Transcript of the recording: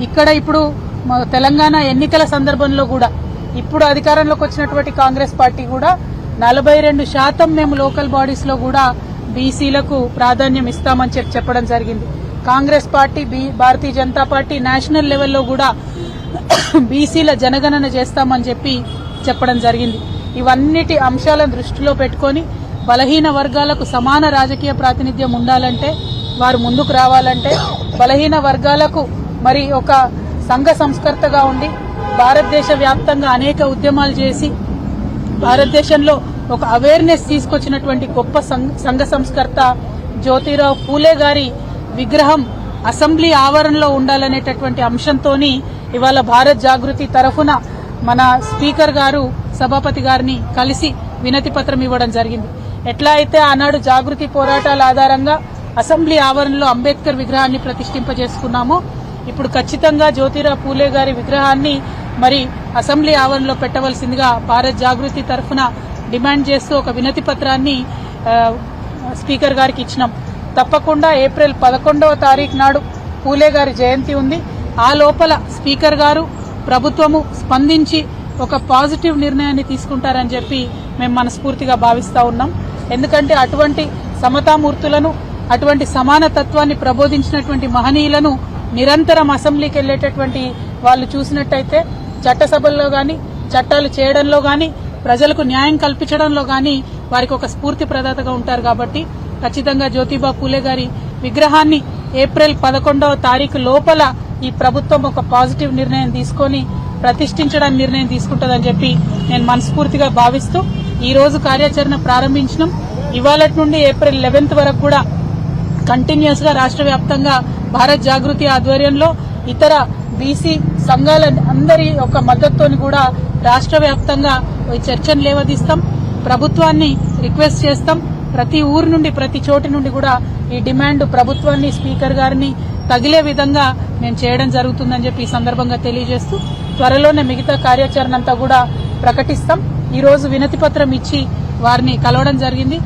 ఇక్కడ ఇప్పుడు తెలంగాణ ఎన్నికల సందర్భంలో కూడా ఇప్పుడు అధికారంలోకి వచ్చినటువంటి కాంగ్రెస్ పార్టీ కూడా 42% మేము లోకల్ బాడీస్ లో కూడా బీసీలకు ప్రాధాన్యం ఇస్తామని చెప్పడం జరిగింది. Congress party Bharatiya Janata party national లెవెల్లో కూడా బీసీల జనగణన చేస్తామని చెప్పడం జరిగింది. ఇవన్నిటి అంశాలను దృష్టిలో పెట్టుకొని బలహీన వర్గాలకు సమాన రాజకీయ ప్రాతినిధ్యం ఉండాలంటే, వారు ముందుకు రావాలంటే, బలహీన వర్గాలకు మరి ఒక సంఘ సంస్కర్తగా ఉండి భారతదేశ వ్యాప్తంగా అనేక ఉద్యమాలు చేసి భారతదేశంలో ఒక అవేర్నెస్ తీసుకొచ్చినటువంటి గొప్ప సంఘ సంస్కర్త జ్యోతిరావు పూలే గారి విగ్రహం అసెంబ్లీ ఆవరణలో ఉండాలనేటటువంటి అంశంతోని ఇవాళ భారత్ జాగృతి తరఫున మన స్పీకర్ గారు సభాపతి గారిని కలిసి వినతి పత్రం ఇవ్వడం జరిగింది. ఎట్లా అయితే ఆనాడు జాగృతి పోరాటాల ఆధారంగా అసెంబ్లీ ఆవరణలో అంబేద్కర్ విగ్రహాన్ని ప్రతిష్ఠింపజేసుకున్నామో, ఇప్పుడు ఖచ్చితంగా జ్యోతిరావు పూలే గారి విగ్రహాన్ని మరి అసెంబ్లీ ఆవరణలో పెట్టవలసిందిగా భారత్ జాగృతి తరఫున డిమాండ్ చేస్తూ ఒక వినతి పత్రాన్ని స్పీకర్ గారికి ఇచ్చినాం. తప్పకుండా ఏప్రిల్ 11వ తారీఖు నాడు పూలే గారి జయంతి ఉంది. ఆ లోపల స్పీకర్ గారు ప్రభుత్వము స్పందించి ఒక పాజిటివ్ నిర్ణయాన్ని తీసుకుంటారని చెప్పి మేము మనస్ఫూర్తిగా భావిస్తా ఉన్నాం. ఎందుకంటే అటువంటి సమతామూర్తులను, అటువంటి సమానతత్వాన్ని ప్రబోధించినటువంటి మహనీయులను నిరంతరం అసెంబ్లీకి వెళ్లేటటువంటి వాళ్ళు చూసినట్టయితే చట్టసభల్లో గాని, చట్టాలు చేయడంలో గాని, ప్రజలకు న్యాయం కల్పించడంలో గాని వారికి ఒక స్ఫూర్తి ప్రదాతగా ఉంటారు. కాబట్టి ఖచ్చితంగా జ్యోతిబా పూలే గారి విగ్రహాన్ని ఏప్రిల్ 11వ తారీఖు లోపల ఈ ప్రభుత్వం ఒక పాజిటివ్ నిర్ణయం తీసుకొని ప్రతిష్ఠించడానికి నిర్ణయం తీసుకుంటుందని చెప్పి నేను మనస్ఫూర్తిగా భావిస్తూ ఈ రోజు కార్యాచరణ ప్రారంభించినాం. ఇవాళ నుండి ఏప్రిల్ 11th వరకు కూడా కంటిన్యూస్ గా రాష్ట్ర వ్యాప్తంగా భారత్ జాగృతి ఆధ్వర్యంలో ఇతర బీసీ సంఘాల అందరి ఒక మద్దతుతోని కూడా రాష్ట్ర వ్యాప్తంగా చర్చను లేవదీస్తాం. ప్రభుత్వాన్ని రిక్వెస్ట్ చేస్తాం. ప్రతి ఊరు నుండి, ప్రతి చోటి నుండి కూడా ఈ డిమాండ్ ప్రభుత్వాన్ని, స్పీకర్ గారిని తగిలే విధంగా మేము చేయడం జరుగుతుందని చెప్పి ఈ సందర్భంగా తెలియజేస్తూ త్వరలోనే మిగతా కార్యాచరణ అంతా కూడా ప్రకటిస్తాం. ఈ రోజు వినతి పత్రం ఇచ్చి వారిని కలవడం జరిగింది.